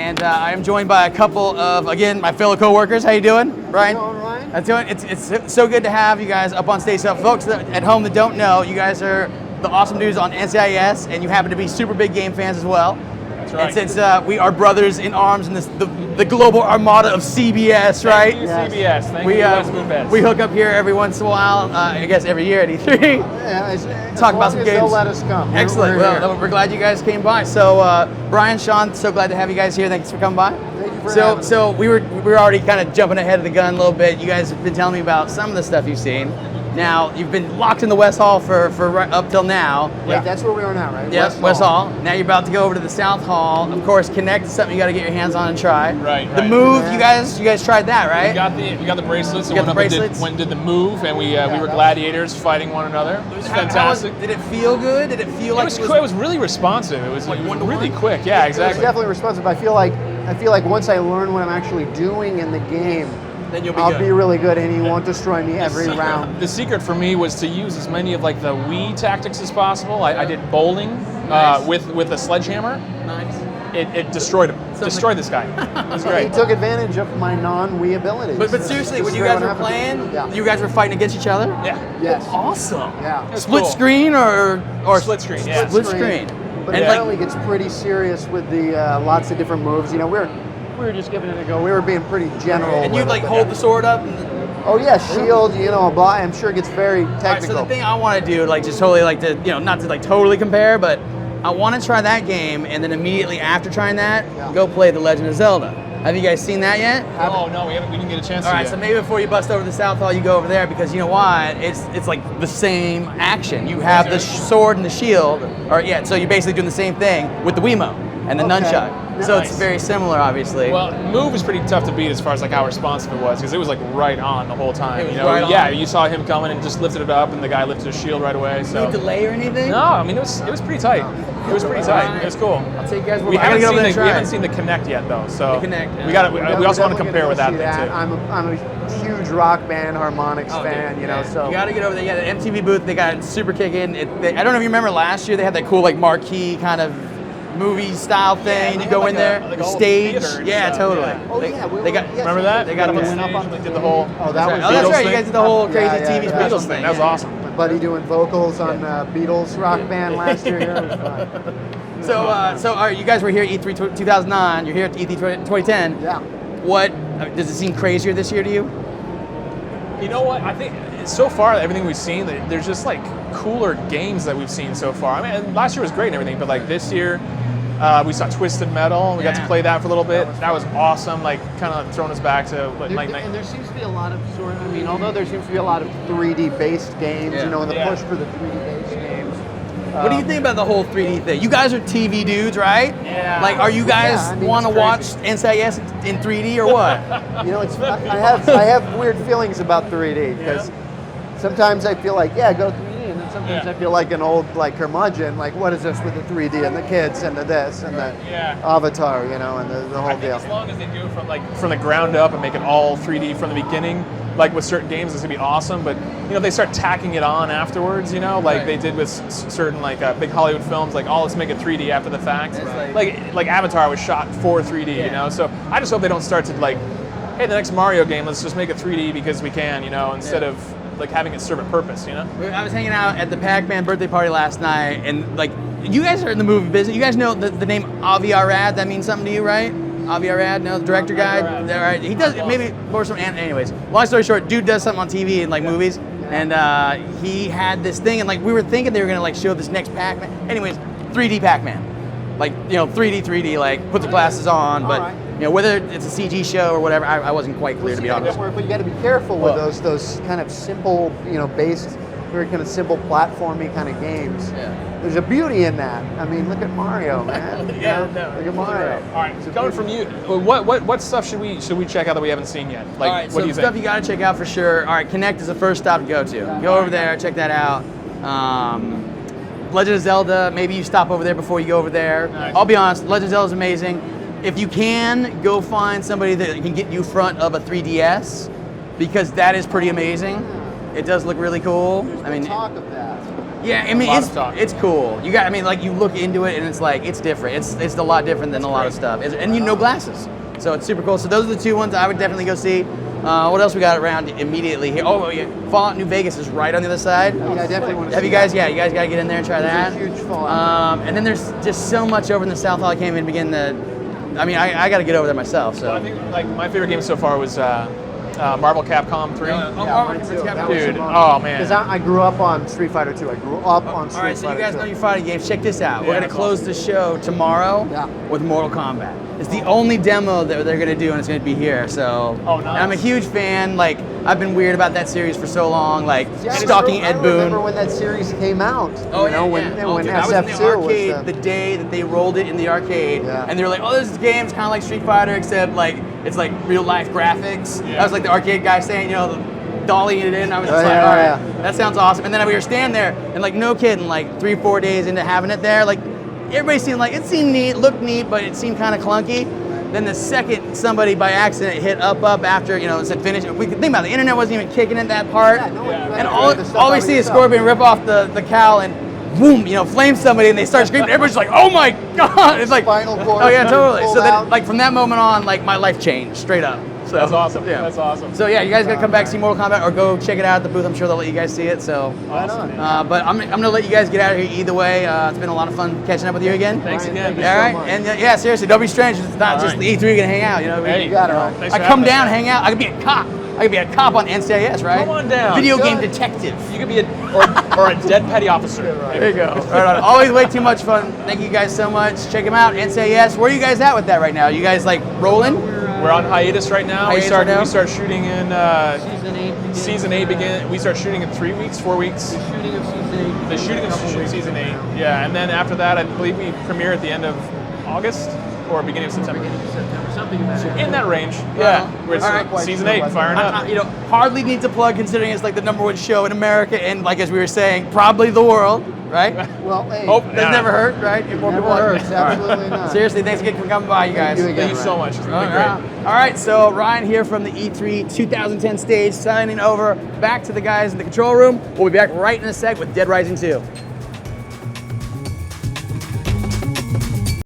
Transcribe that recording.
and I am joined by a couple of, again, my fellow co-workers. How you doing, Brian? How you doing, Ryan? I'm doing. It's so good to have you guys up on stage. So folks at home that don't know, you guys are the awesome dudes on NCIS, and you happen to be super big game fans as well. That's right. And since we are brothers in arms in the global armada of CBS, right? Thank you, CBS. Thank you, Les Moonbeds. We hook up here every once in a while, I guess every year at E3. Yeah, Talk about some games. They'll let us come. Excellent. We're glad you guys came by. So, Brian, Sean, so glad to have you guys here. Thanks for coming by. Thank you for having us. So we were already kind of jumping ahead of the gun a little bit. You guys have been telling me about some of the stuff you've seen. Now, you've been locked in the West Hall for right up till now. Wait, that's where we are now, right? Yep, West Hall. Now you're about to go over to the South Hall. Of course, Kinect is something you got to get your hands on and try. Right. The Move, you guys tried that, right? We got the bracelets. You got the bracelets? Went and did the Move, and we were gladiators fighting one another. It was fantastic. Did it feel good? Did it feel like it was really responsive. It was really quick. Yeah, It exactly. was definitely responsive. I feel like once I learn what I'm actually doing in the game, then you'll be I'll good. be really good, and he won't destroy me every round. The secret for me was to use as many of like the Wii tactics as possible. I did bowling with a sledgehammer. Nice. It destroyed him. Destroyed this guy. It was great. He took advantage of my non-Wii abilities. But seriously, This when is you what guys were happened. playing, you guys were fighting against each other? Yeah. Yes. Awesome. Yeah. was Split cool. screen or Split screen. Yeah. Split screen. But And it like, really gets pretty serious with the lots of different moves. You know, we were just giving it a go. We were being pretty general. and you with like it. hold the sword up. Oh yeah, shield. You know, I'm sure it gets very All right, technical. so the thing I want to do, like, just totally like to, not to like totally compare, but I want to try that game, and then immediately after trying that, go play the Legend of Zelda. Have you guys seen that yet? Oh no, we didn't get a chance All to right, yet. so maybe before you bust over to the South Hall, you go over there, because you know what? It's like the same action. You have the sword and the shield, so you're basically doing the same thing with the Wiimote and the nunchuck. So it's Nice. very similar, obviously. Well, Move was pretty tough to beat as far as like how responsive it was, because it was like right on the whole time. It was right on. Yeah, you saw him coming and just lifted it up, and the guy lifted his shield right away. So No delay or anything? no, I mean it was pretty tight. It was pretty tight. It was cool. I'll take you guys. We I gotta haven't, get over seen there the, and we try. haven't seen the Kinect yet though, so The Kinect, yeah. we got we also want to compare with that thing too. I'm a huge rock band harmonics fan, dude, you know. So you got to get over there. Yeah, the MTV booth, they got it super kicking. I don't know if you remember last year, they had that cool like marquee kind of movie style thing, and you go in there, like the a whole stage. theater and Yeah, stuff, totally. yeah. Oh They- yeah, they got. Remember that? They got we him went on up stage. and did the whole. Oh, that was Oh, that's Beatles right. You thing? guys did the whole crazy Yeah, TV yeah. Beatles Beatles thing. thing. That was awesome. my buddy doing vocals on Beatles rock band last year. Yeah, it was fun. So all right, you guys were here at E3 2009. You're here at E3 2010. Yeah. What does it seem crazier this year to you? You know what? I think so far everything we've seen, there's just like cooler games that we've seen so far. I mean, and last year was great and everything, but like this year, we saw Twisted Metal. We got to play that for a little bit. That was awesome. Like kind of throwing us back to like And there seems to be a lot of although there seems to be a lot of 3D based games, Yeah. you know, and the Yeah. push for the 3D based games. What do you think about the whole 3D thing? You guys are TV dudes, right? Yeah. Like, are you guys Yeah, I mean, want to it's watch NCIS in 3D or what? You know, I have weird feelings about 3D because sometimes I feel like go 3D, and then sometimes I feel like an old curmudgeon. Like, what is this with the 3D and the kids and the this and the Avatar, you know, and the whole I think deal. as long as they do from the ground up and make it all 3D from the beginning, like with certain games, it's gonna be awesome. But if they start tacking it on afterwards, like they did with certain big Hollywood films, like let's make it 3D after the fact. Like Avatar was shot for 3D, you know. So I just hope they don't start to hey, the next Mario game, let's just make it 3D because we can, instead of having it serve a purpose, I was hanging out at the Pac-Man birthday party last night, and you guys are in the movie business. You guys know the name Avi Arad. That means something to you, right? Avi Arad, no, the director guy. All right, he does maybe more some. Anyways, long story short, dude does something on TV and movies, and he had this thing, and we were thinking they were gonna show this next Pac-Man. Anyways, 3D Pac-Man, 3D, put the glasses on, but. Whether it's a CG show or whatever, I wasn't quite clear, to be honest. But you got to be careful with those kind of simple, based, very kind of simple platformy kind of games. Yeah. There's a beauty in that. I mean, look at Mario, man. Look at Mario. All right, so coming from you, what stuff should we check out that we haven't seen yet? All right, what so do you stuff think? you got to check out for sure. All right, Kinect is the first stop to go to. Go over there, check that out. Legend of Zelda, maybe you stop over there before you go over there. Nice. I'll be honest, Legend of Zelda is amazing. If you can, go find somebody that can get you front of a 3DS, because that is pretty amazing. It does look really cool. Talk of that. Yeah, I mean A lot of talk. it's cool. You got, I mean, like you look into it and it's like it's different. It's a lot different than a lot of stuff. And you know glasses, so it's super cool. So those are the two ones I would definitely go see. What else we got around immediately here? Oh yeah, Fallout New Vegas is right on the other side. Yeah, I definitely want to. Have you guys? Yeah, you guys got to get in there and try that. There's a huge Fallout. And then there's just so much over in the South Hall. I can't even begin to. I mean, I got to get over there myself. So. Well, I think like my favorite game so far was Marvel Capcom 3. Mine too. That was Dude, fun. oh man. Because I grew up on Street Fighter 2. I grew up on Street All right, so you Fighter guys 2. know your fighting games. Check this out. Yeah, We're gonna that's close the show tomorrow Yeah. with Mortal Kombat. It's the only demo that they're gonna do, and it's gonna be here. So, Oh, nice. and I'm a huge fan. Like, I've been weird about that series for so long. Like, Yeah, stalking I Ed remember Boon. when that series came out. Oh you know, yeah, when, yeah. and when Dude, I was in the SF2 arcade was the day that they rolled it in the arcade, Yeah. and they were like, "Oh, this game's kind of like Street Fighter, except like it's like real life graphics." Yeah. That was like the arcade guy saying, you know, dollying it in. I was just Oh, like, yeah, "All right, yeah. that sounds awesome." And then we were standing there, and like, no kidding, like 3-4 days into having it there, like everybody seemed like it seemed neat, looked neat, but it seemed kind of clunky. Then the second somebody by accident hit up after, you know, said finish, we could think about it, the internet wasn't even kicking in that part. Yeah, no, you had And to all, do the stuff all we by see is yourself. Scorpion rip off the cowl and boom, you know, flame somebody and they start screaming. Everybody's like, "Oh my god!" It's like, Spinal cord oh yeah, totally. pulled So then, out. like from that moment on, like my life changed straight up. So That's awesome. Yeah. That's awesome. So yeah, you guys gotta come back see Mortal Kombat or go check it out at the booth. I'm sure they'll let you guys see it. So, Right on. but I'm gonna let you guys get out of here either way. It's been a lot of fun catching up with you again. Thanks Ryan, again. thank you All so right, much. and yeah, seriously, don't be strange. It's not All just right. the E3 gonna hang out. You know, Hey, You got it, right. thanks I for come having us. down, hang out. I could be a cop. I could be a cop on NCIS, right? Come on down. Video game Good. detective. You could be or a dead petty officer. There you go. Right on. Always way too much fun. Thank you guys so much. Check them out. NCIS. Where are you guys at with that right now? You guys like rolling? We're on hiatus right now. Hiatus we start right now? we start shooting in Season 8. season 8 begin. We start shooting in 3 weeks, 4 weeks. Shooting of Season 8. The shooting of season 8. Yeah, and then after that, I believe we premiere at the end of August or beginning of September. September, something about it. In that range. Yeah. Where it's All right. season Quite 8 sure firing I, up. you know, hardly need to plug considering it's like the #1 show in America and like as we were saying, probably the world, right? Well, hey, Hope That's Yeah. never hurt, right? If more never people like it. hurts. Absolutely not. Seriously, thanks again for coming by, you guys. you again. Thank you so much. It's been All great. right. All right, so Ryan here from the E3 2010 stage, signing over back to the guys in the control room. We'll be back right in a sec with Dead Rising 2.